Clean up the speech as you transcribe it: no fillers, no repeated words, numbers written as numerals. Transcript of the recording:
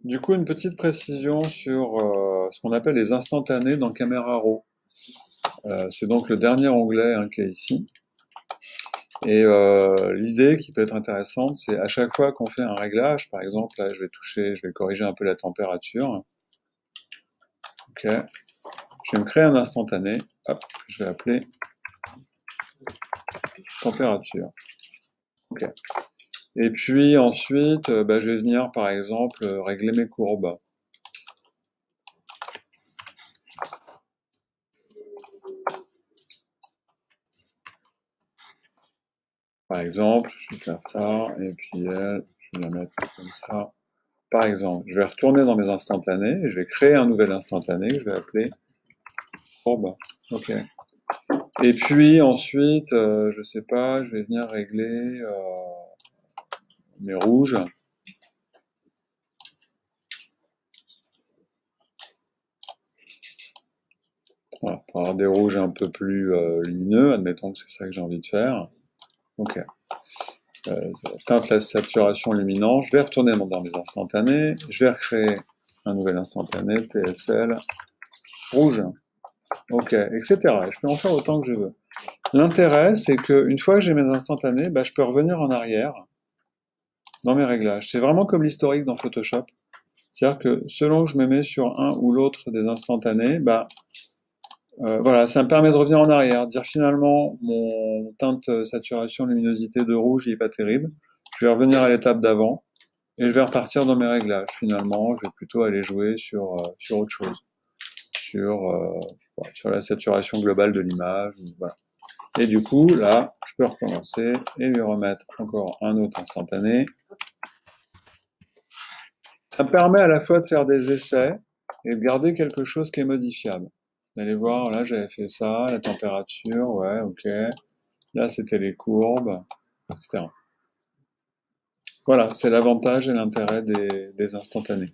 Du coup, une petite précision sur ce qu'on appelle les instantanés dans Camera Raw. C'est donc le dernier onglet hein, qui est ici. Et l'idée qui peut être intéressante, c'est à chaque fois qu'on fait un réglage, par exemple, là je vais corriger un peu la température. Ok, je vais me créer un instantané. Hop, je vais appeler température. Ok. Et puis ensuite, je vais venir par exemple régler mes courbes. Par exemple, je vais faire ça, et puis elle, je vais la mettre comme ça. Par exemple, je vais retourner dans mes instantanés, et je vais créer un nouvel instantané que je vais appeler courbe. Ok. Et puis ensuite, je sais pas, je vais venir régler mes rouges. Voilà, pour avoir des rouges un peu plus lumineux, admettons que c'est ça que j'ai envie de faire. Ok. Teinte la saturation luminance. Je vais retourner dans mes instantanés. Je vais recréer un nouvel instantané, PSL, rouge. Ok, etc. Et je peux en faire autant que je veux. L'intérêt, c'est qu'une fois que j'ai mes instantanés, je peux revenir en arrière dans mes réglages. C'est vraiment comme l'historique dans Photoshop. C'est-à-dire que selon que je me mets sur un ou l'autre des instantanés, voilà, ça me permet de revenir en arrière, de dire finalement mon teinte saturation luminosité de rouge n'est pas terrible. Je vais revenir à l'étape d'avant et je vais repartir dans mes réglages. Finalement, je vais plutôt aller jouer sur autre chose, sur la saturation globale de l'image. Voilà. Et du coup, là, je peux recommencer et lui remettre encore un autre instantané. Ça me permet à la fois de faire des essais et de garder quelque chose qui est modifiable. D'aller voir, là j'avais fait ça, la température, ouais, ok. Là c'était les courbes, etc. Voilà, c'est l'avantage et l'intérêt des instantanés.